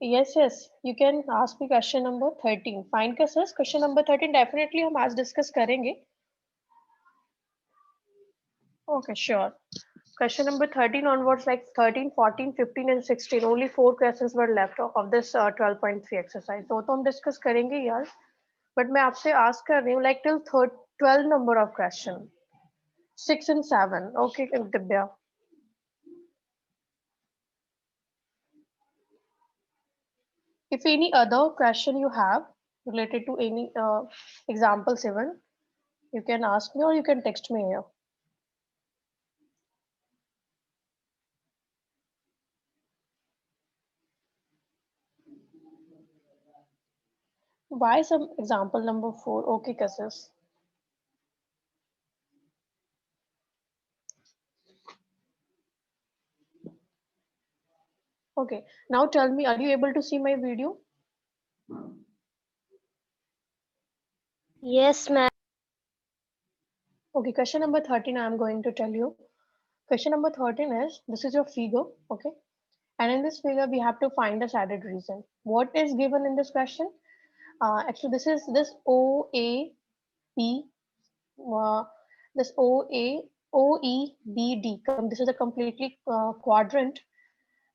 Yes, yes. You can ask me question number 13. Fine, का sir. Question number 13 definitely हम आज discuss करेंगे. Okay, sure. Question number 13 onwards, like 13, 14, 15 and 16. Only 4 questions were left of this 12.3 exercise. तो हम discuss करेंगे यार. But मैं आपसे ask कर रही हूँ like till 12 number of question. 6 and 7. Okay, Dibya. If any other question you have related to any example 7, you can ask me or you can text me here. Why some example number 4? Okay, Kasis. Okay, now tell me, are you able to see my video? Yes, ma'am. Okay, question number 13, I am going to tell you. Question number 13 is, this is your figure, okay? And in this figure, we have to find the added reason. What is given in this question? Actually, this is this OAB, uh, this OEBD. This is a completely quadrant.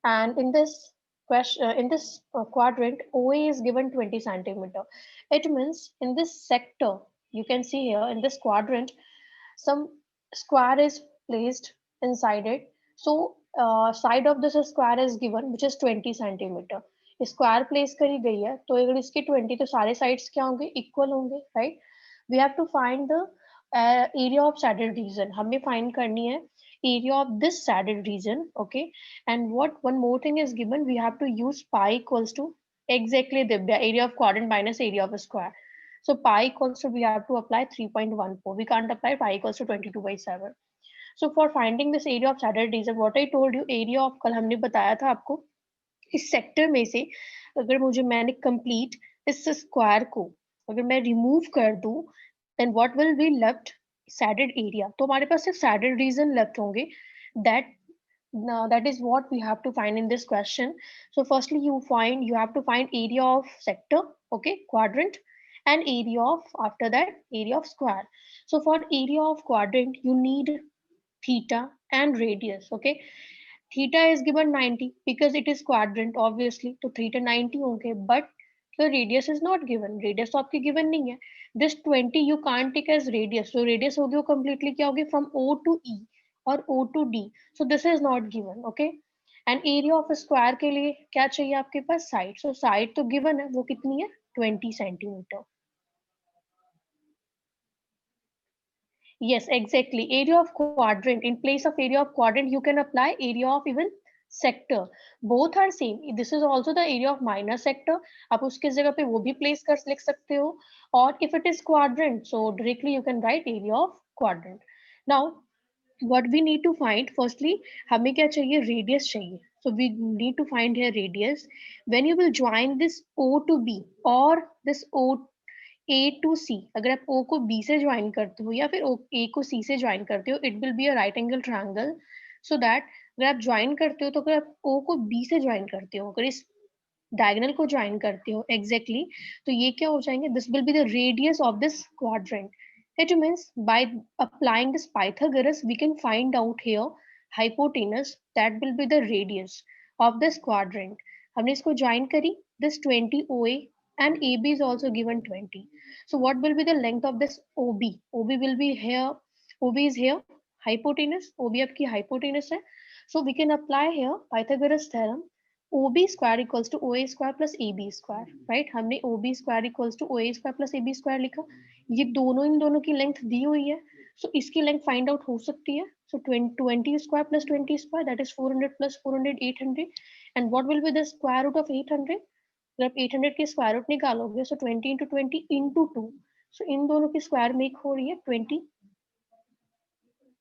And in this question, quadrant, OA is given 20 centimeter. It means in this sector, you can see here in this quadrant, some square is placed inside it. So side of this square is given, which is 20 centimeter. Square place करी गई है तो अगर इसके 20 तो सारे sides क्या होंगे इक्वल होंगे right we have to find the area of shaded region हमें फाइंड करनी है area of this saddle region, okay? And what one more thing is given, we have to use pi equals to exactly the area of quadrant minus area of a square. So pi equals to, we have to apply 3.14. We can't apply pi equals to 22/7. So for finding this area of saddle region, what I told you, area of कल हमने बताया था आपको इस sector में से अगर मुझे मैंने कंप्लीट इस स्क्वायर को अगर मैं रिमूव कर दूं then what will be left shaded area तो हमारे पास सिर्फ सैडेड रीजन लेफ्ट होंगे that that is what we have to find in this question. So firstly you have to find area of sector, okay, quadrant, and area of after that area of square. So for area of quadrant you need theta and radius, okay. Theta is given 90 because it is quadrant obviously तो theta 90 होंगे but the radius is not given radius तो आपकी given नहीं है this 20 you can't take as radius so radius होगी वो completely क्या होगी from O to E और O to D so this is not given okay and area of a square के लिए क्या चाहिए आपके पास side so side तो given है वो कितनी है 20 centimeter. Yes, exactly. Area of quadrant. In place of area of quadrant, you can apply area of even sector. Both are same. This is also the area of minor sector. आप उसके जगह पे वो भी place कर लिख सकते हो. और if it is quadrant, so directly you can write area of quadrant. Now, what we need to find, firstly, हमें क्या चाहिए? Radius चाहिए. So we need to find here radius. When you will join this O to B or this O A to C अगर आप ओ को B से join करते हो या फिर ए को सी से ज्वाइन करते हो it will be a right angle triangle so that अगर आप ज्वाइन करते हो तो अगर आप ओ को बी से ज्वाइन करते हो अगर इस डायगोनल को ज्वाइन करते हो एग्जैक्टली तो ये क्या हो जाएंगे this will be the radius of this quadrant it means by applying this Pythagoras we can find out here hypotenuse that will be the radius of this quadrant हमने इसको ज्वाइन करी दिस 20 OA and AB is also given 20. So what will be the length of this OB? OB will be here. OB is here. Hypotenuse. OB आपकी hypotenuse है. So we can apply here Pythagoras theorem. OB square equals to OA square plus AB square. Right? हमने OB square equals to OA square plus AB square लिखा. ये दोनों इन दोनों की length दी हुई है. So इसकी length find out हो सकती है. So 20 square plus 20 square that is 400 plus 400 800. And what will be the square root of 800? जब आप 800 की स्क्वायर रूट निकालोगे सो 20 इंटू 20 इंटू 2 सो इन दोनों की स्क्वायर मेक हो रही है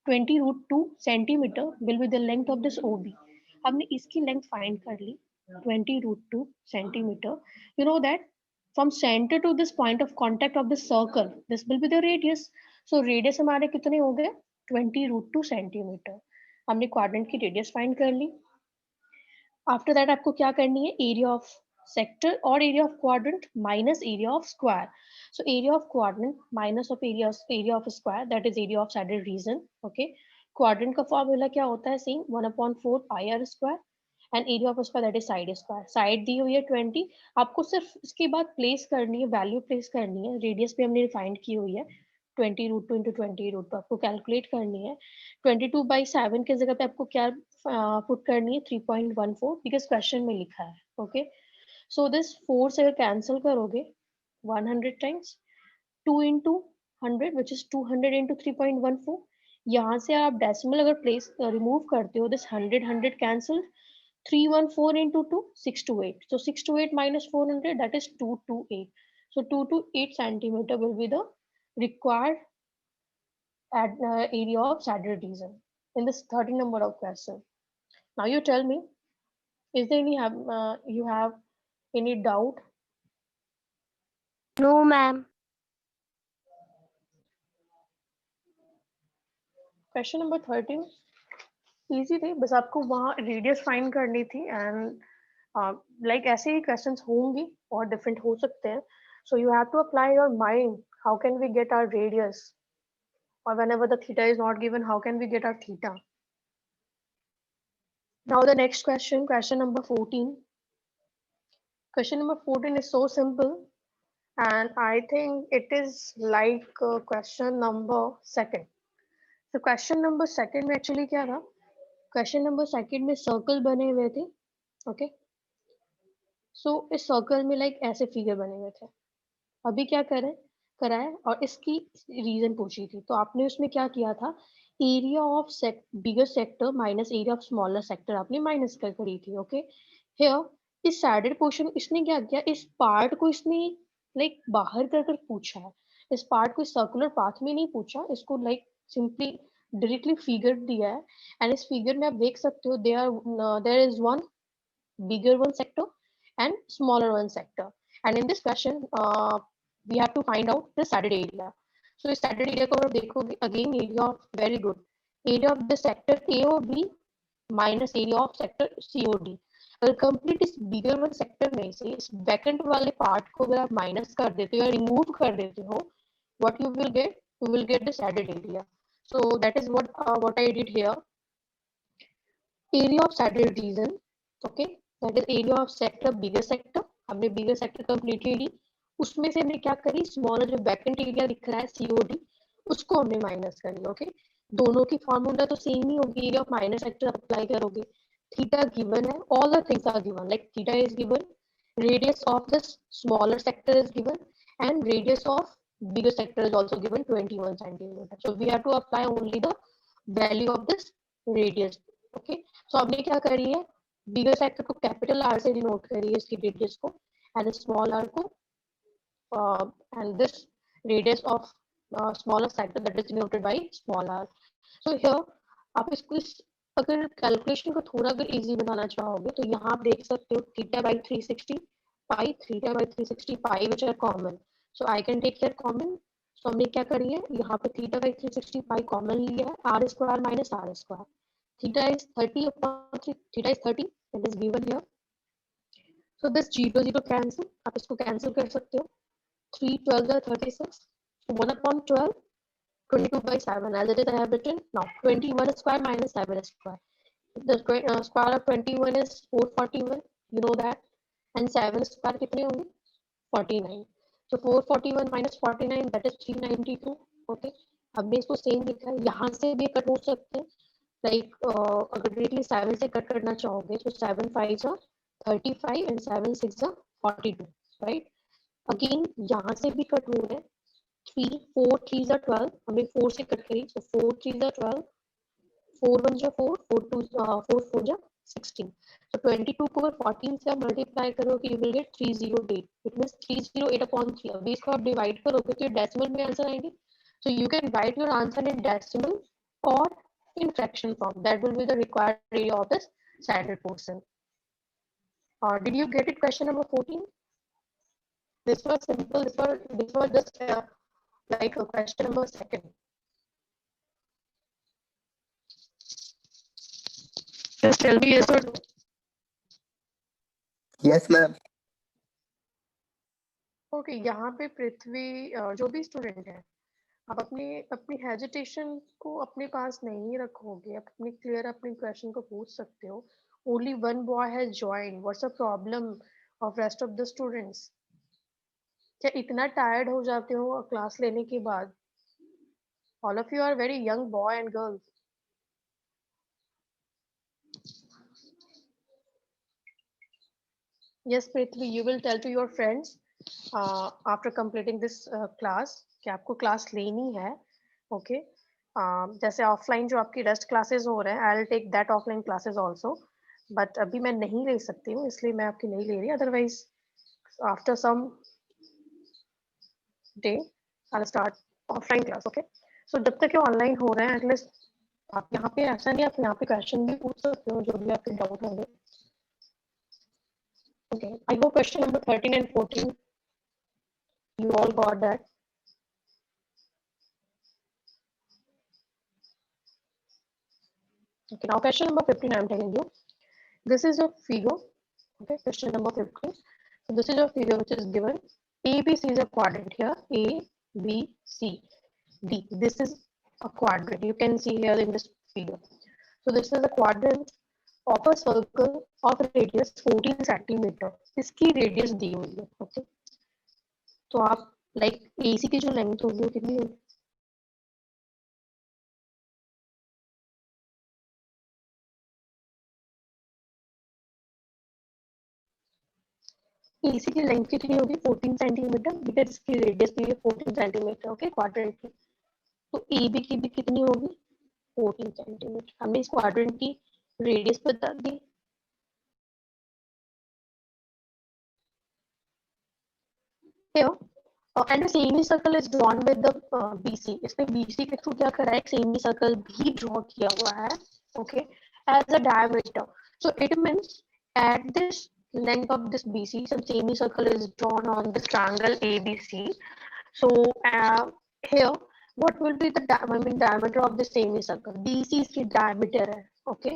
20 root 2 centimetre will be the length of this OB हमने इसकी लेंथ फाइंड कर ली 20 root 2 centimetre you know that from centre to this point of contact of this circle this will be the radius so radius हमारे कितने हो गए 20 root 2 centimetre हमने quadrant की रेडियस फाइंड कर ली आफ्टर दैट आपको क्या करनी है area of sector or area of quadrant minus area of square. So area of quadrant minus of area of square, that is area of saddle region. Okay, quadrant का formula क्या होता है? Same 1/4 pi r square and area of square, that is side square. Side दी हुई है 20, आपको सिर्फ इसके बाद प्लेस करनी है, वैल्यू प्लेस करनी है. रेडियस भी हमने फाइंड की हुई है 20√2 into 20√2, आपको कैलकुलेट करनी है. 22/7 की जगह पे आपको क्या पुट करनी है? 3.14, बिकॉज क्वेश्चन में लिखा है. ओके, सो दिस 4 से अगर कैंसिल करोगे 100 times 2 into 100 which is 200 into 3.14. यहाँ से आप डेसिमल अगर प्लेस रिमूव करते हो, this 100 cancel. 314 into 2, 628. So 628 minus 400, that is 228. So 228 centimeter will be the required area of saddle region in this 13 number of question. Now you tell me, is there any you have any doubt? No, ma'am. Question number 13 easy थे, बस आपको वहाँ radius find करनी थी. And like ऐसे ही questions होंगी और different हो सकते हैं. So you have to apply your mind, how can we get our radius, or whenever the theta is not given, how can we get our theta? Now the next question, question number 14. Question number 14 is so simple, and I think it is like question number second. So question number second में actually क्या था? Question number second में circle बने हुए थे. Okay, so इस circle में like ऐसे figure बने हुए थे. अभी क्या करें कराए और इसकी रीजन पूछी थी, तो आपने उसमें क्या किया था? Area of bigger sector minus area of smaller sector आपने माइनस कर करी थी. ओके, हियर इस सैडेड पोर्शन इसने क्या किया? इस पार्ट को इसने लाइक बाहर कर कर पूछा है. इस पार्ट को सर्कुलर पाथ में नहीं पूछा, इसको लाइक सिंपली डायरेक्टली फिगर दिया है. एंड इस फिगर में आप देख सकते हो there is one bigger one sector and smaller one sector. And in this question, we have to find out the saddle area. So इस saddle area को अगर देखोगे, again area of, very good, area of the sector AOB minus area of sector COD. अगर complete इस bigger one sector में से इस vacant वाले पार्ट को अगर आप माइनस कर देते हो या रिमूव कर देते हो, what you will get the saddle area. So that is what I did here. Area of saddle region, okay, that is area of sector bigger sector. हमने bigger sector completely ली, उसमें से हमने क्या करी? स्मॉलर जो वैकेंट एरिया दिख रहा है COD, उसको हमने माइनस करी. ओके, दोनों की फॉर्मूला तो सेम ही होगी. Area of minus sector apply करोगे, थीटा गिवन है, all the things are given, like theta is given, radius of this smaller sector is given, and radius of bigger sector is also given 21 centimeter. So we have to apply only the value of this radius. Okay, so हमने क्या करी है? Bigger sector को capital R से denote करी है इसकी radius को, एंड स्मॉल आर को and this radius of smaller sector that is denoted by small R. So here आप इसको अगर कैलकुलेशन को थोड़ा अगर इजी बनाना चाहोगे तो यहाँ आप देख सकते हो theta by 360 pi, theta by 360 pi which are common. So I can take here common. So हमने क्या करी है? यहाँ पे थीटा बाई 360 पाई कॉमन लिया है, R square minus R square. Theta is 30 upon 3. Theta is 30. That is given here. So this 0 cancel. आप इसको cancel कर सकते हो. 3 12 are 36. 1 upon 12. 22/7. As it is, I have written now 21 square minus 7 square. The square of 21 is 441. You know that. And 7 square कितने होंगे? 49. So 441 minus 49, that is 392. Okay. हमने इसको same लिखा है. यहाँ से भी कट हो सकते हैं. लाइक अगर डायरेक्टली 7 से कट करना चाहोगे तो 7 5 35 एंड 7 6 42, राइट. अगेन यहाँ से भी कट हो रहे हैं. 3 4 3 12, हमने 4 से कट करी, सो 4 3 12, 4 1 4, 4 2 4 4 16. so 22 को अगर 14 से आप मल्टीप्लाई करोगे you will get 308. It means 308 upon 3. अभी इसको आप डिवाइड करोगे तो डेसिमल में आंसर आएंगे. so you can write your answer in decimal or in fraction form. That will be the required area of this saddle portion. Did you get it? Question number 14. This was simple. This was just like a question number second. Just tell me yes or no. Yes, ma'am. Okay, यहाँ पे पृथ्वी जो भी student है, आप अपनी अपनी hesitation को अपने पास नहीं रखोगे, आप अपनी क्लियर अपने क्वेश्चन को पूछ सकते हो। Only one boy has join, what's the problem of rest of the students? क्या इतना टायर्ड हो जाते हो क्लास लेने के बाद? All of you are very young boy and girls. Yes, Prithvi, you will tell to your friends after completing this class कि आपको क्लास लेनी है. ओके, जैसे ऑफलाइन जो आपकी रेस्ट क्लासेस हो रहे हैं, I will take that offline classes also, but अभी मैं नहीं ले सकती हूँ, इसलिए मैं आपकी नहीं ले रही. Otherwise after some day I will start offline class. Okay, so जब तक ये ऑनलाइन हो रहे हैं, एटलीस्ट आप यहाँ पे ऐसा नहीं, आप यहाँ पे क्वेश्चन भी पूछ सकते हो जो भी आपके डाउट होंगे. Okay, I hope question number 13 and 14 you all got that. Okay, now question number 15 I'm telling you. This is your figure. Okay, question number 15. So this is your figure which is given. ABC is a quadrant here. A, B, C, D. This is a quadrant. You can see here in this figure. So this is a quadrant of a circle of radius 14 centimeter. इसकी radius दी हुई है. Okay. तो आप like AC की जो length होगी वो कितनी होगी? AC की लेंथ कितनी होगी? 14 सेंटीमीटर, बिकॉज इसकी रेडियस भी है 14 सेंटीमीटर. ओके, क्वाड्रेंट की. तो AB की भी कितनी होगी? 14 सेंटीमीटर. हमने इस क्वाड्रेंट की रेडियस बता दी. Here, and a semicircle is drawn with the BC. इसमें BC के थ्रू क्या करा है? एक semicircle भी ड्रॉ किया हुआ है. Okay, as a diameter. So it means at this length of this BC, some semicircle is drawn on this triangle ABC. So here, what will be the diameter of the semicircle? BC is the diameter है. Okay,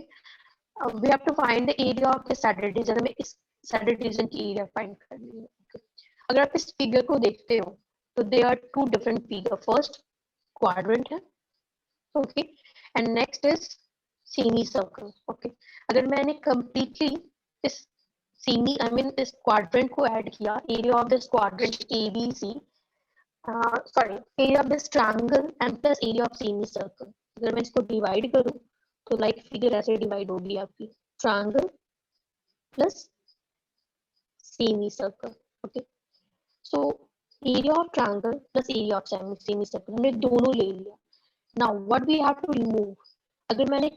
we have to find the area of the saddle region. हमें इस saddle region की area find करनी है. Okay. अगर आप इस figure को देखते हो तो they are two different figure. First quadrant है. Okay, and next is semi circle. Okay, अगर मैंने कंप्लीटली इस सेमी आई मीन इस क्वाड्रेंट को ऐड किया, area of this quadrant ABC, sorry, area of this triangle and plus area of semi circle, अगर मैं इसको डिवाइड करूं तो लाइक फिगर ऐसे डिवाइड होगी आपकी, triangle plus semi circle. Okay, so area of triangle plus area of semicircle हमने दोनों ले लिया. Now what we have to remove? अगर मैंने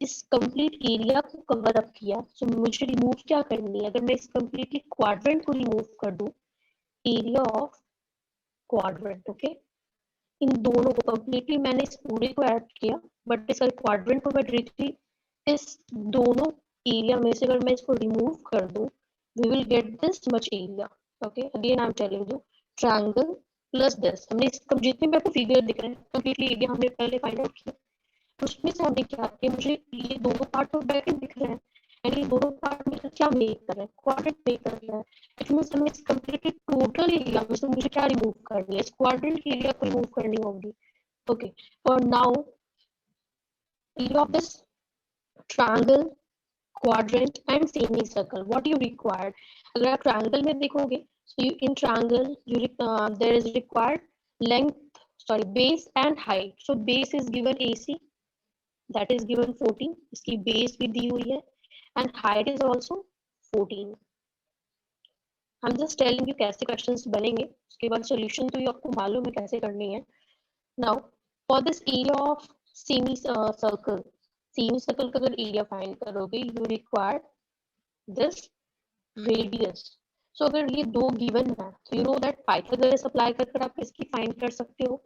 इस complete area को कवर अप किया, so मुझे रिमूव क्या करनी है? अगर मैं इस completely quadrant को रिमूव कर दूं, area of quadrant. ओके, इन दोनों को completely मैंने इस पूरे को ऐड किया, बट इस quadrant को मैं डायरेक्टली इस दोनों एरिया में से अगर मैं इसको रिमूव कर दूं, we will get this much area. Okay, again I'm telling you, triangle plus this. हमने जितने भी आपको फिगर दिख रहे हैं completely एरिया हमने पहले फाइंड आउट किया, उसमें से हमने क्या किया, मुझे ये दोनों पार्ट ऑफ ब्रैकेट दिख रहे हैं एंड ये दोनों पार्ट में क्या मेक कर रहे हैं? क्वाड्रेंट मेक कर रहे हैं. इट मींस हमें इस कंप्लीटली टोटल एरिया में से मुझे क्या रिमूव करनी है? इस क्वाड्रेंट की एरिया को रिमूव करनी होगी. Okay, for now area of this triangle, quadrant and semicircle, what you required? अगर आप triangle में देखोगे, so you, in triangle you there is required length, sorry, base and height. So base is given AC, that is given 14. इसकी base भी दी हुई है and height is also 14. I'm just telling you कैसे questions बनेंगे, उसके बाद solution तो ये आपको मालूम है कैसे करनी है. Now for this area of semicircle, semicircle का अगर area find करोगे, you require this radius. So अगर ये दो given है, so you know that Pythagoras apply कर आप इसकी find कर सकते हो,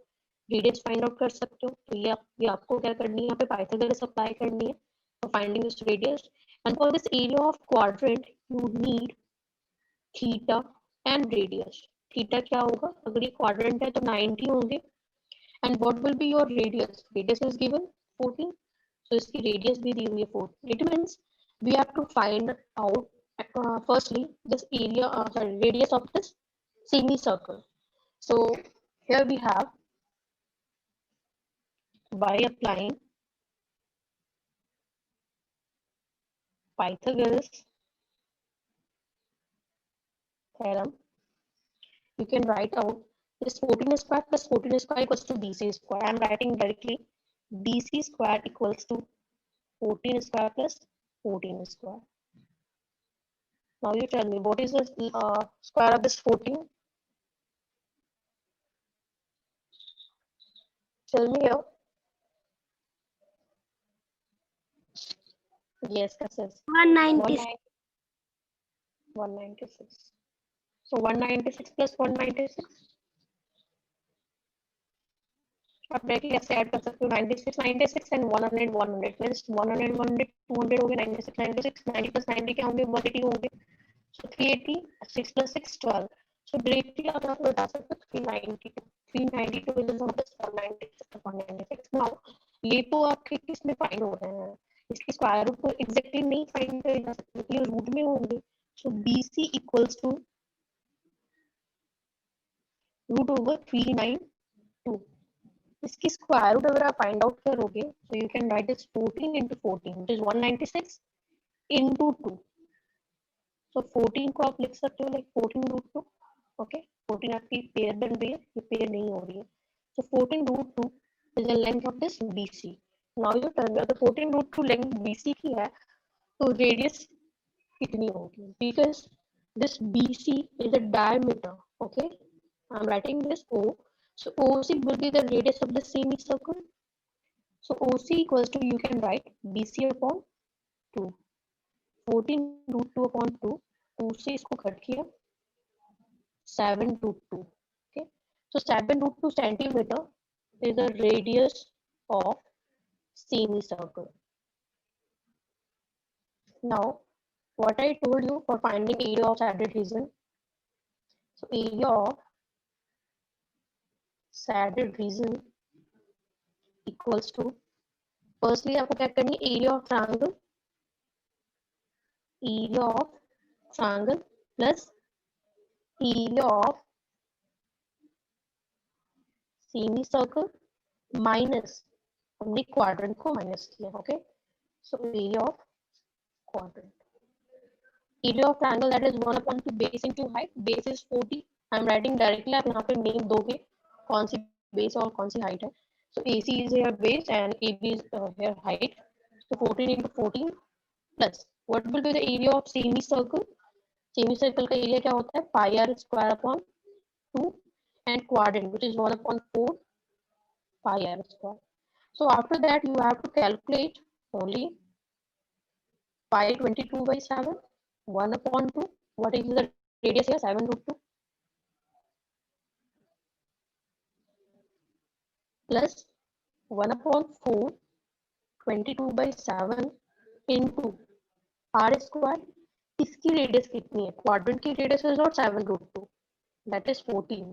radius find out कर सकते हो. तो ये आपको क्या करनी है? यहाँ पे Pythagoras apply करनी है for finding this radius. And for this area of quadrant, you need theta and radius. Theta क्या होगा? अगर ये quadrant है तो 90 होंगे. And what will be your radius? Radius is given 14. So इसकी radius भी दी हुई है 14. It means we have to find out firstly this area, sorry, radius of this semicircle. So here we have, by applying Pythagoras theorem, you can write out this 14 square plus 14 square equals to BC square. I'm writing directly BC square equals to 14 square plus 14 square. Now you tell me what is the square of this 14? Tell me here. Yes, Kassis. 196. 196. So 196 plus 196. आप directly ऐसे add कर सकते हो 96 96 and 100 100 means 100 100 200 हो गए 96 96 90 plus 90 क्या होंगे 180 होंगे सो 380 6 प्लस 6 12 सो डायरेक्टली आप यहाँ पे बता सकते हो 392 392 इज नॉट 196 196 नाउ ये तो आपके किसमें फाइंड हो रहे हैं इसकी स्क्वायर रूट को एग्जैक्टली नहीं फाइंड करे जा सकते ये रूट में होंगे so BC equals to root over 392 इसकी स्क्वायर रूट अगर आप फाइंड आउट करोगे तो you can right this 14 into 14 which is 196 into 2 so 14 को आप लिख सकते हो like 14 root 2 okay 14 आपकी पेयर बन रही है ये पेयर नहीं हो रही है so 14 root 2 is the length of this BC now you tell me अगर 14 root 2 length BC की है तो रेडियस कितनी होगी because this BC is a diameter okay I'm writing this O so OC will be the radius of the semicircle. So OC equals to you can write BC upon 2. 14 root 2 upon 2. 2 से इसको cut किया 7 root 2. Okay. So 7 root 2 centimeter is the radius of semicircle. Now what I told you for finding area of shaded region. So area of shaded region equals to firstly आपको क्या करनी है area of triangle plus area of semicircle minus हमने quadrant को minus किया okay so area of quadrant area of triangle that is 1 upon 2 base into height base is 40 I'm writing directly आप यहाँ पे name दोगे कौन सी base और कौन सी height है so AC is here base and AB is here height so 14 into 14 plus what will be the area of semicircle semicircle का area क्या होता है pi r square upon 2 and quadrant which is 1 upon 4 pi r square. So after that you have to calculate only pi 22 by 7 1 upon 2 what is the radius here 7 root 2 plus 1 upon 4 22 by 7 into r square इसकी radius कितनी है quadrant की radius is not 7 root 2 that is 14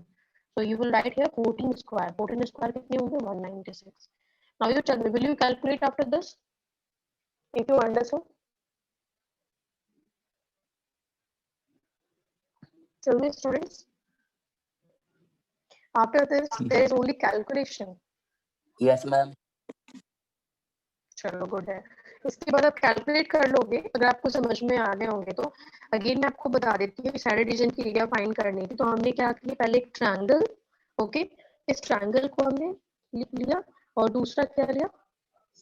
so you will write here 14 square कितने होंगे 196 now you tell me will you calculate after this if you understand tell me students after this there is only calculation yes ma'am चलो good है इसके बाद आप calculate कर लोगे अगर आपको समझ में आ गए होंगे तो अगेन मैं आपको बता देती हूँ शैडेड रीजन की एरिया फाइंड करनी थी तो हमने क्या किया पहले एक ट्रायंगल ओके इस ट्रायंगल को हमने लिख लिया और दूसरा क्या लिया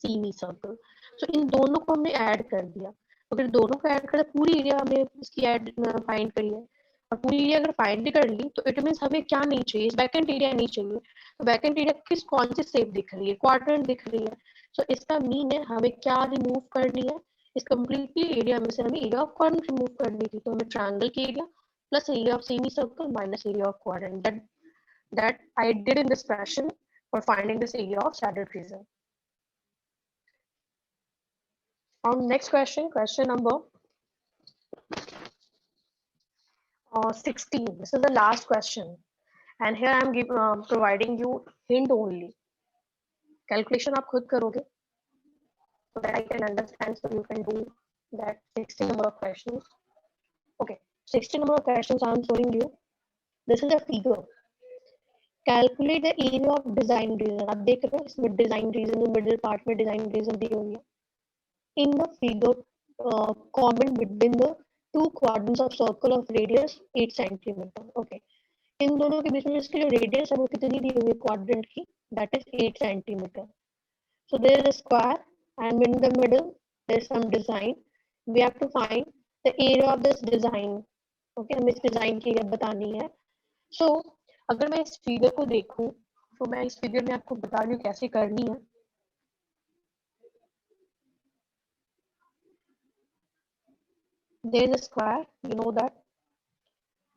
सेमी सर्कल सो इन दोनों को हमने ऐड कर दिया अगर दोनों को ऐड कर पूरी एरिया हमने इसकी ऐड फाइंड करी है और पूरी एरिया अगर फाइंड कर ली तो इट मींस हमें क्या नहीं चाहिए वैकेंट एरिया नहीं चाहिए तो वैकेंट एरिया किस कौन सी शेप दिख रही है क्वाड्रेंट दिख रही है सो इसका मीन है हमें क्या रिमूव करनी है इस कंप्लीटली एरिया में से हमें एरिया ऑफ क्वाड्रेंट रिमूव करनी थी तो हमें ट्रायंगल की area plus area of semi circle minus area of quadrant that I did in this fashion for finding this area of shaded region. Next question, question number 16. This is the last question, and here I am providing you hint only. Calculation आप खुद करोगे, so that I can understand. So you can do that 16 number of questions. Okay, 16 number of questions I am showing you. This is a figure. Calculate the area of design region. आप देख रहे हो इसमें design region में middle part में design region दी हुई है. In the figure, common between the two quadrants of circle of radius 8 centimeter. Okay. इन दोनों के बीच में इसकी जो रेडियस है वो कितनी दी हुई है क्वाड्रेंट की, that is 8 centimetre. So there is a square and in the middle there is some design. We have to find the area of this design. Okay, हमें इस डिजाइन की एरिया बतानी है. So अगर मैं इस फिगर को देखूं तो मैं इस फिगर में आपको बता रही हूँ कैसे करनी है. There is a square, you know that.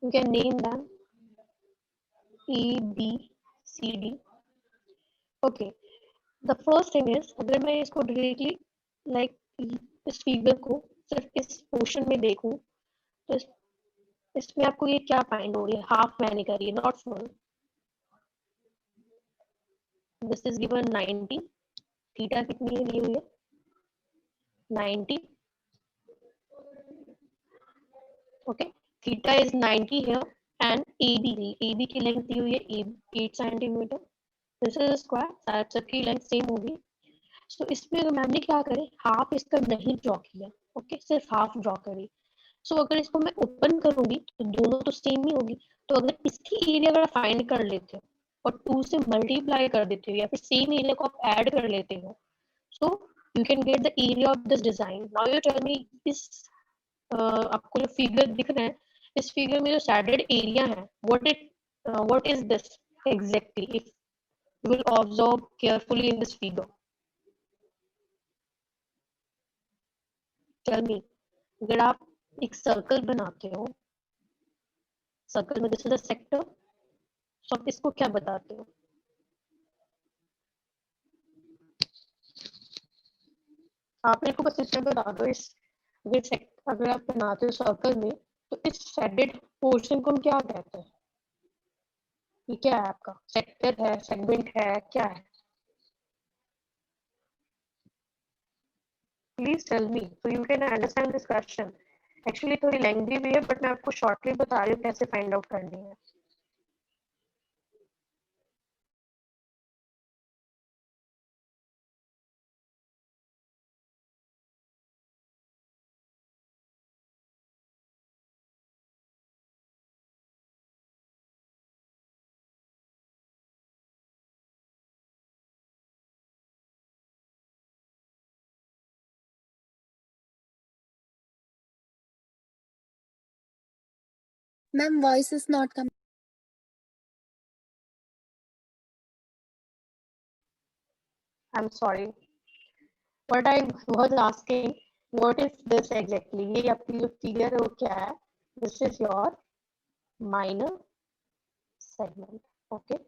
You can name them A, B, C, D. Okay. The first thing is अगर मैं इसको डायरेक्टली लाइक इस फिगर को सिर्फ इस पोर्शन में देखूं तो इसमें आपको ये क्या फाइंड हो रही है, हाफ मैंने करी है, not full. This is given 90. Theta कितनी दी हुई है 90. Okay, theta is 90 here and AB की लेंथ दी हुई है 8 centimetre. This is square, side सबकी लेंथ सेम होगी. सो इसमें अगर मैंने क्या करे, हाफ इसका नहीं ड्रॉ किया. ओके, सिर्फ हाफ ड्रॉ करी. सो अगर इसको मैं ओपन करूंगी तो दोनों तो सेम ही होगी. तो अगर इसकी एरिया अगर फाइंड कर लेते हो और 2 से मल्टीप्लाई कर देते हो या फिर सेम एरिया को आप ऐड कर लेते हो, so you can get the area of this design. Now you tell me, इस आपको जो फिगर दिख रहा है, इस फिगर में जो शैडेड एरिया है, what is this exactly, if you will observe carefully in this figure. Tell me, अगर आप एक सर्कल बनाते हो, सर्कल में दिस इज अ सेक्टर, तो आप इसको क्या बताते हो? आप मेरे को बस इसमें बता दो, इस अगर आप बनाते हो सर्कल में तो इस शेडेड पोर्शन को हम क्या कहते हैं? ये क्या है आपका? सेक्टर है, सेगमेंट है, क्या है? Please tell me so you can understand this question. Actually थोड़ी लेंथी भी है बट मैं आपको शॉर्टली बता रही हूँ कैसे फाइंड आउट करनी है. Ma'am, voice is not coming. I'm sorry. What I was asking, what is this exactly? ये आपकी जो फिगर है वो क्या है? This is your minor segment. Okay.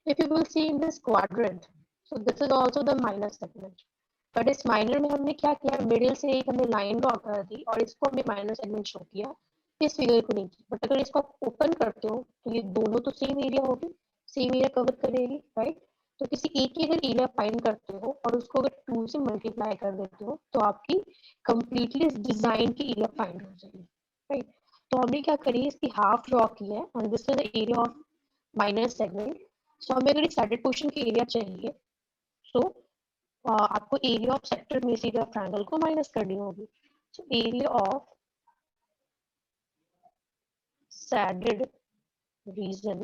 If you will see in this quadrant, so this is also the minor segment. But इस minor में हमने क्या किया, मिडिल से एक हमने लाइन ड्रॉ कर दी और इसको हमने माइनर सेगमेंट शो किया, इस फिगर को नहीं किया. बट अगर इसको आप ओपन करते हो तो ये दोनों तो सेम एरिया होगी, सेम एरिया कवर करेगी, राइट? तो किसी एक ही अगर एरिया फाइंड करते हो और उसको अगर 2 से मल्टीप्लाई कर देते हो तो आपकी कंप्लीटली इस डिजाइन की एरिया फाइंड हो जाएगी, राइट? तो हमने क्या करी, इसकी हाफ ड्रॉ की है and this is the area of minor segment. So हमें अगर सैडेड पोर्शन की एरिया चाहिए, सो आपको एरिया ऑफ सेक्टर में से एरिया ऑफ ट्रायंगल को माइनस करनी होगी. So area of shaded region,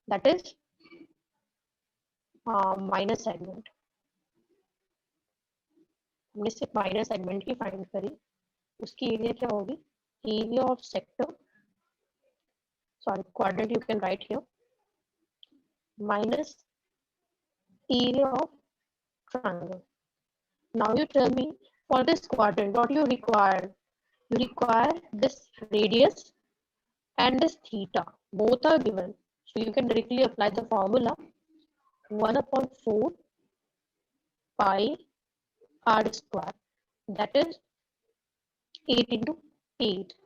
that is minus segment. हमने सिर्फ माइनर सेगमेंट की फाइंड करी, उसकी एरिया क्या होगी, area of sector, sorry quadrant you can write here, minus area of triangle. Now you tell me, for this quadrant what you require? You require this radius and this theta, both are given, so you can directly apply the formula 1 upon 4 pi r square, that is 8 into 8,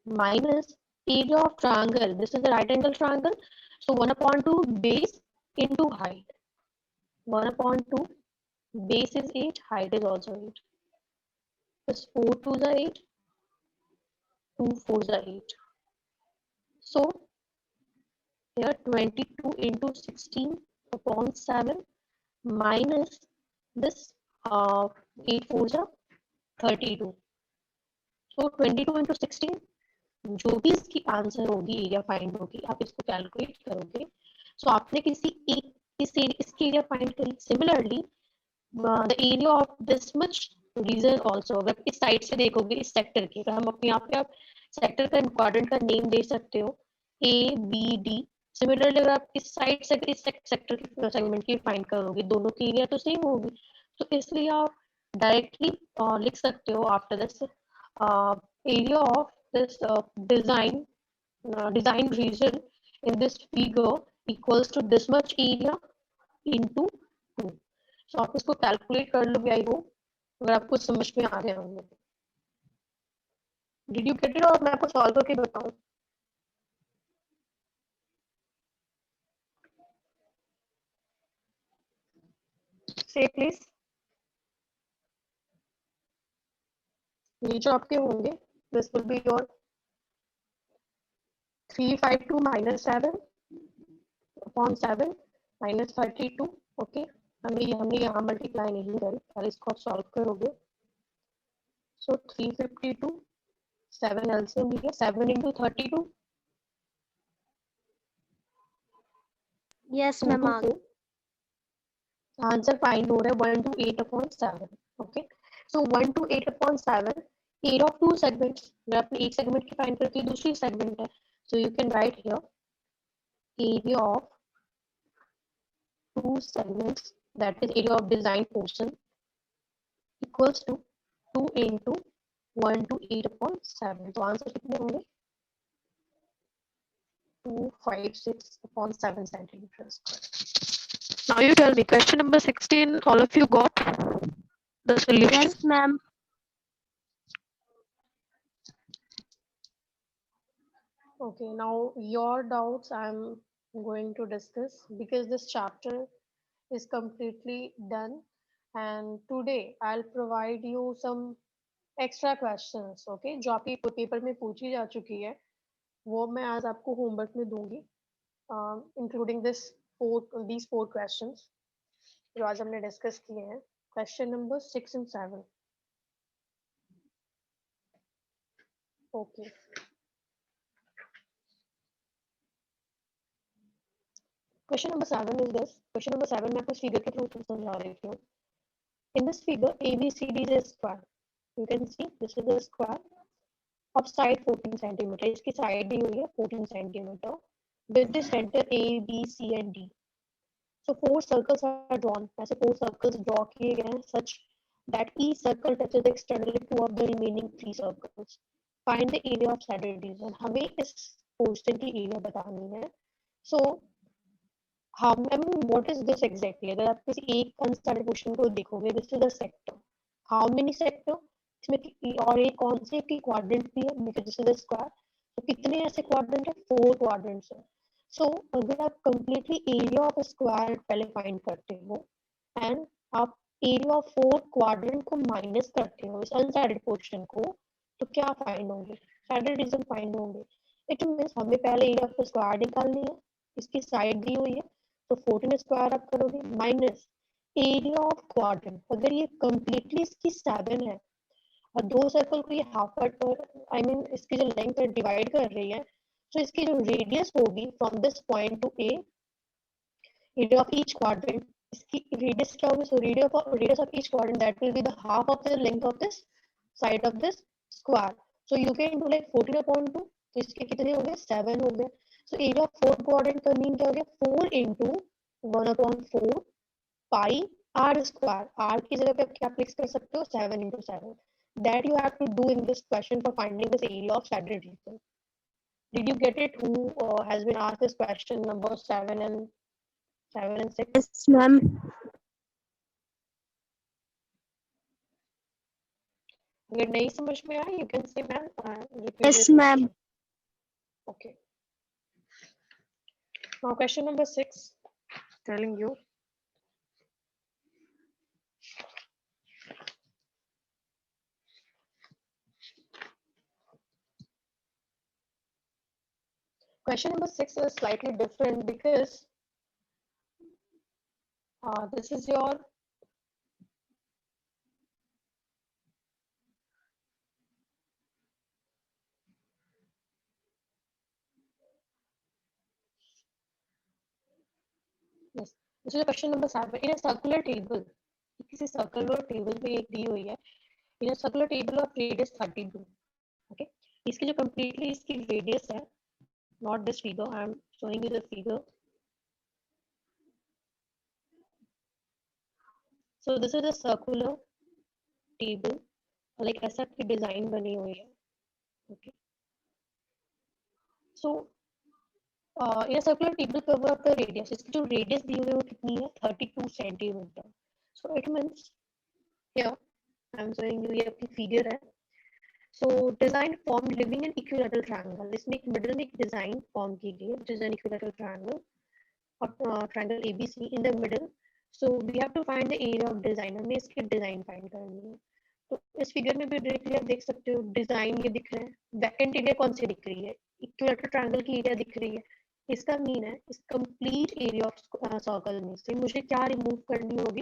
minus area of triangle, this is a right angle triangle, so 1 upon 2 base into height, 1 upon 2 base is 8, height is also 8, plus 4 2s are 8, 2 4s are 8. So here 22 into 16 upon 7 minus this 8 4 32. So 22 into 16, जो भी इसकी answer होगी area find होगी, आप इसको calculate करोगे. सो आपने किसी एक इसकी एरिया फाइंड करी. Similarly the area of this much region also, अगर इस साइड से देखोगे इस सेक्टर की, अगर हम अपने यहाँ पे आप सेक्टर का क्वाड्रेंट का नेम दे सकते हो ए बी डी. सिमिलरली अगर आप इस साइड से इस सेक्टर की सेगमेंट की फाइंड करोगे, दोनों की एरिया तो सेम होगी. तो इसलिए आप डायरेक्टली लिख सकते हो after this area of this design region in this figure equals to this much area into 2. So आप इसको कैलकुलेट कर लोगे. आई होप अगर आपको समझ में आ रहे होंगे. डिड यू गेट इट और मैं आपको सॉल्व करके बताऊं? से प्लीज. ये जो आपके होंगे this will be your 352 minus 7 upon 7 minus 32. Okay, हमने यहाँ मल्टीप्लाई नहीं करी, पहले इसको आप सॉल्व करोगे. So 352, 7 LCM लिया, 7 into 32. Yes, ma'am. Answer find हो रहा है 128/7. Okay, so 128/7 area of two segments. मैं अपने एक सेगमेंट की फाइंड करती हूँ, दूसरी सेगमेंट है. So you can write here area of two segments, that is area of design portion, equals to 2 into 128/7. तो आंसर कितने होंगे? 256/7 centimeters. Now you tell me, question number 16, all of you got the solution? Yes, ma'am. Okay, now your doubts I'm going to discuss because this chapter is completely done, and today I'll provide you some extra questions. Okay, जो आपकी paper में पूछी जा चुकी है वो मैं आज आपको होमवर्क में दूंगी, इंक्लूडिंग these four questions जो आज हमने डिस्कस किए हैं. Question number 6 and 7. Okay, question number 7 is this. Question number 7 मैं आपको फिगर के थ्रू समझा रही हूँ. In this figure, ABCD is a square. You can see this is a square of side 14 centimeter. इसकी साइड दी हुई है 14 centimeter with the center A, B, C and D. So four circles are drawn. ऐसे four circles draw किए गए हैं such that each circle touches the external two of the remaining three circles. Find the area of saddle region. हमें इस portion की area बतानी है. So हाँ, I mean, what is this exactly? अगर आप किसी एक अनस्टैंडर्ड क्वेश्चन को देखोगे, this is a sector. How many sector? इसमें और एक कौन से की क्वाड्रेंट भी है, because this is a square. तो कितने ऐसे क्वाड्रेंट है? 4 क्वाड्रेंट्स है. सो अगर आप कंप्लीटली एरिया ऑफ स्क्वायर पहले फाइंड करते हो एंड आप एरिया ऑफ 4 क्वाड्रेंट को माइनस करते हो इस अनसैडेड पोर्शन को, तो क्या फाइंड होंगे? सैडल रीजन फाइंड होंगे. इट मीन्स हमें पहले एरिया ऑफ स्क्वायर निकालनी है. इसकी साइड दी हुई है तो 14 स्क्वायर आप करोगे माइनस एरिया ऑफ क्वाड्रेंट. अगर ये कंप्लीटली इसकी 7 है और दो सर्कल को ये हाफ कट आई मीन इसकी जो लेंथ है डिवाइड कर रही है, तो इसकी जो रेडियस होगी from this point two A, area of each quadrant, इसकी रेडियस क्या होगी? So radius of each quadrant that will be the half of the length of this side of this square. So you can do like 14/2. तो इसके कितने हो गए? 7 हो गए. So area of fourth quadrant का मीन क्या हो गया? 4 into 1/4 pi r square. r की जगह पे आप क्या प्लेस कर सकते हो? 7 into 7. That you have to do in this question for finding this area of saddle region. Did you get it? Who has been asked this question number 7 and 6? Yes, ma'am. अगर नहीं समझ में आया, you can say ma'am repeat Yes, this ma'am. question. Okay. Now question number 6, telling you Question number 6 is slightly different because this is your yes. This is question number 7. In a circular table, किसी circular table पे एक दी हुई है. In a circular table of radius 32. Okay. इसकी जो completely इसकी radius है, not this figure. I am showing you the figure. So this is a circular table. Like ऐसा की design बनी हुई है. Okay. So in a circular table cover of the radius. इसकी जो radius दी हुई है वो कितनी है? 32 centimeter. So it means here I am showing you ये अपनी figure है. So design form living an equilateral triangle. इसमें एक middle में एक design form की गई है, which is an equilateral triangle or triangle ABC in the middle. So we have to find the area of design. हमें इसकी design find करनी है. तो इस फिगर में भी डायरेक्टली आप देख सकते हो डिजाइन ये दिख रहा है. वैकेंट एरिया कौन सी दिख रही है? इक्विलेटरल ट्रायंगल की एरिया दिख रही है. इसका मीन है इस कंप्लीट एरिया ऑफ सर्कल में से मुझे क्या रिमूव करनी होगी?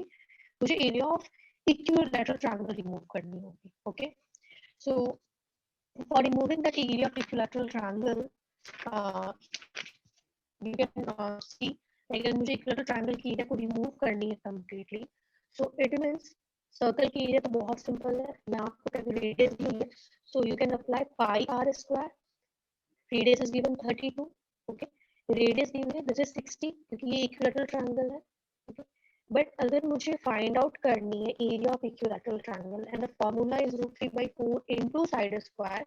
मुझे area of equilateral triangle remove करनी होगी. Okay. So for removing the area of equilateral triangle, you can see अगर मुझे equilateral triangle की एरिया को रिमूव करनी है completely, so it means circle की एरिया तो बहुत सिंपल है. यहाँ आपको रेडियस दी है, so you can apply pi r square. Radius is given 32. Okay. Radius दी हुई है, this is 60 क्योंकि ये equilateral triangle है. Okay. बट अगर मुझे फाइंड आउट करनी है area of equilateral triangle and the formula is √3/4 into side square,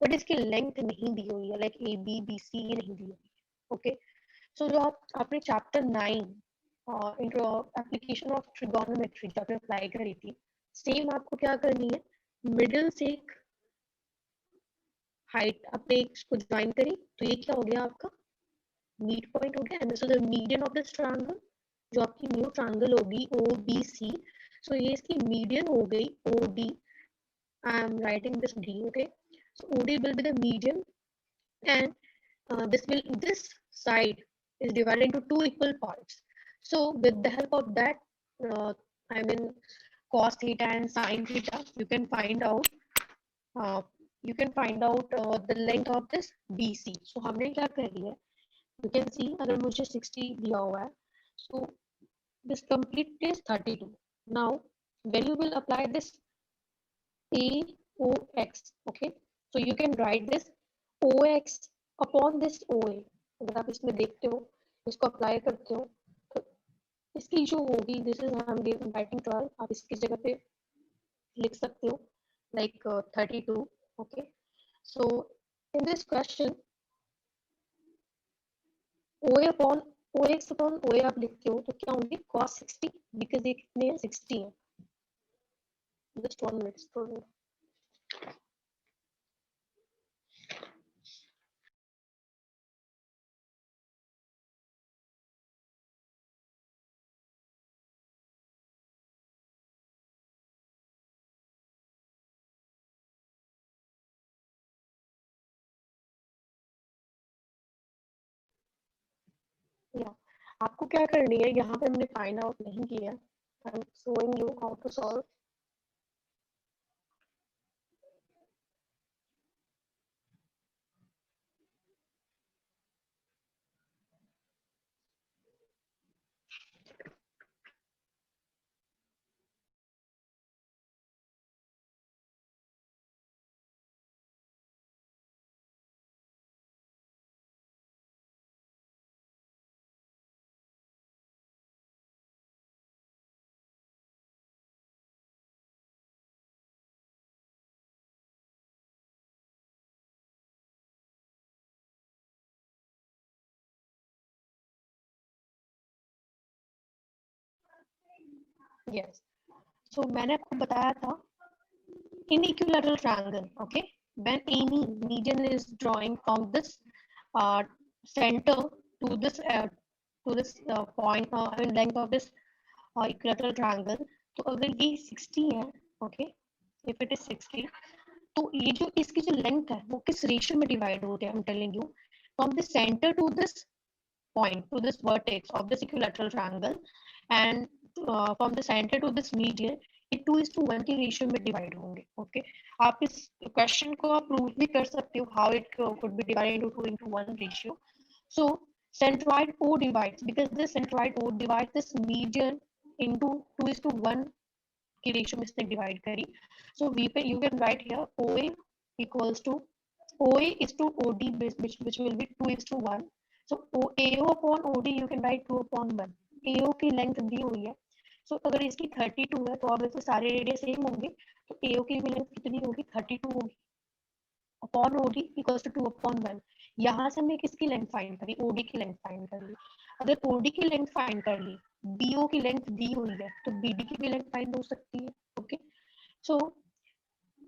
but इसकी लेंथ नहीं दी हुई है, like A B B C ये नहीं दी हुई है. ओके. सो जो आपने चैप्टर 9 एप्लीकेशन ऑफ ट्रिगोनोमेट्री जब अप्लाई करी थी, सेम आपको क्या करनी है, मिडिल से एक हाइट आपने इसको ज्वाइन करी, तो ये क्या हो गया आपका मीड पॉइंट हो गया, and this is the median of this triangle. जो आपकी न्यू ट्रायंगल होगी ओ बी सी, सो ये इसकी मीडियन हो गई O D. I am writing this D. Okay. So O D will be the median and this side is divided into two equal parts. So with the help of that, I mean cos theta and sin theta, you can find out the length of this BC. So हमने क्या कर लिया, you can see अगर मुझे 60 दिया हुआ है, so this complete is 32. Now when you will apply this AOX, okay, so you can write this OX upon this OA. अगर आप इसमें देखते हो, इसको अप्लाई करते हो, तो इसकी जो होगी, this is I am writing 12, आप इसकी जगह पे लिख सकते हो like 32. Okay. So in this question OA upon OX upon OA आप लिखते हो तो क्या होंगे cos 60, because ये कितने हैं 60 है. Just 1 minute student. या आपको क्या करनी है, यहाँ पे हमने फाइंड आउट नहीं किया. I am showing you how to solve. Yes. So मैंने आपको बताया था in equilateral triangle, okay, when any median is drawing from this center to this point in length of this equilateral triangle, तो अगर ये 60 है, okay, if it is 60, तो ये जो इसकी जो लेंथ है वो किस रेशियो में डिवाइड हो रही है, I'm telling you, from the center to this point, to this vertex of this equilateral triangle, and from the center to this median, ये 2:1 की रेशियो में डिवाइड होंगे. ओके, आप इस क्वेश्चन को आप प्रूव भी कर सकते हो how it could be divided into 2:1 ratio. So centroid O divides, because this centroid O divides this median into 2:1 की रेशियो में इसने डिवाइड करी. So V पे you can write here OA equals to OA is to OD, which will be 2:1. So AO upon OD you can write 2/1. AO की length दी हुई है. So अगर इसकी 32 है तो ऑब्वियसली सारे रेडियस सेम होंगे, तो AO की भी लेंथ कितनी होगी, 32 होगी. Upon OD equals to 2/1. यहाँ से हमने किसकी लेंथ फाइंड करी, OD की लेंथ फाइंड कर ली. अगर OD की लेंथ फाइंड कर ली, BO की लेंथ दी हुई है, तो BD की भी लेंथ फाइंड हो सकती है. ओके, सो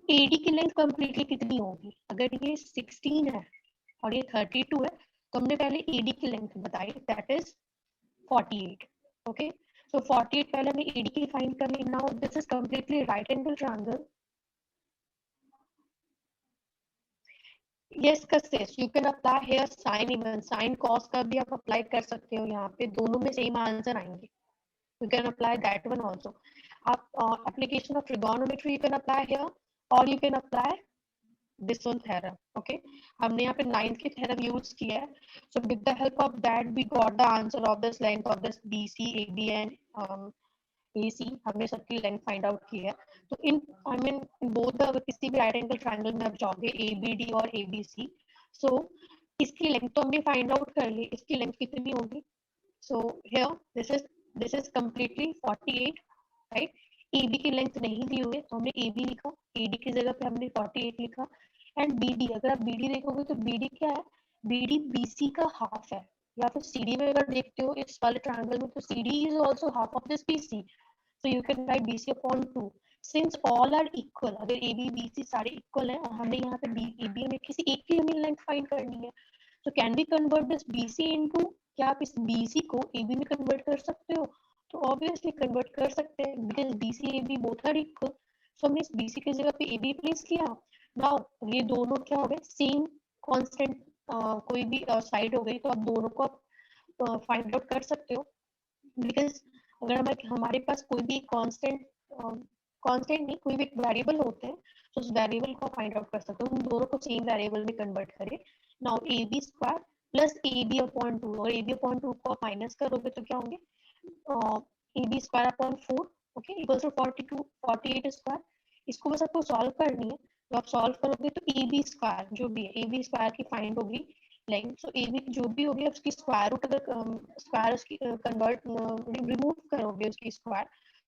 AD की लेंथ कंप्लीटली कितनी होगी, अगर ये 16 है और ये 32 है, तो हमने पहले AD की लेंथ बताई, दैट इज 48. ओके, सो 48 पहले हमने AD की फाइंड कर ली. Now this is completely right angle triangle. Yes, Kashish, you can apply here sin even, sin cos का भी आप अप्लाई कर सकते हो. यहाँ पे दोनों में सेम आंसर आएंगे. You can apply that one also. आप application of trigonometry you can apply here, or you can apply this one theorem. Okay, हमने यहाँ पे 9th की theorem use किया है. So with the help of that we got the answer of this length of this BC, AB and AC. हमने सबकी length find out की है. तो इन आई मीन बोथ द किसी भी राइट एंगल ट्रायंगल में आप जाओगे ABD और ABC, सो इसकी लेंथ तो हमने फाइंड आउट कर ली. इसकी लेंथ कितनी होगी, so here this is completely 48, right. AB की लेंथ नहीं दी हुई है तो हमने AB लिखा, AD की जगह पे हमने 48 लिखा. एंड BD, अगर आप BD देखोगे तो BD क्या है, BD BC का हाफ है. या फिर CD में अगर देखते हो इस वाले ट्रायंगल में, तो CD is also half of this BC. So you can write BC upon 2. Since all are equal, अगर AB BC सारे equal हैं और हमें यहाँ पे AB में किसी एक की हमें लेंथ फाइंड करनी है, so can we convert this BC into, क्या आप इस BC को AB में कन्वर्ट कर सकते हो, तो ऑब्वियसली कन्वर्ट कर सकते हैं, because BC AB both are equal. So हमने इस BC की जगह पे AB प्लेस किया. नाउ ये दोनों क्या हो गए, सेम कांस्टेंट, कोई भी साइड हो गई, तो आप दोनों को फाइंड आउट कर सकते हो. बिकॉज अगर हमारे पास कोई भी कांस्टेंट नहीं, कोई भी वेरिएबल होते हैं, तो उस वेरिएबल को फाइंड आउट कर सकते हो. उन दोनों को सेम वेरिएबल में कन्वर्ट करें. Now AB square plus AB upon 2, और AB अपॉन 2 को माइनस करोगे तो क्या होंगे, AB square upon 4, okay, equals to 48 square. इसको बस आपको सॉल्व करनी है. तो आप सॉल्व करोगे तो AB स्क्वायर जो भी है, AB स्क्वायर की फाइंड होगी लेंथ. सो AB जो भी होगी उसकी स्क्वायर रूट, अगर स्क्वायर उसकी कन्वर्ट रिमूव करोगे उसकी स्क्वायर,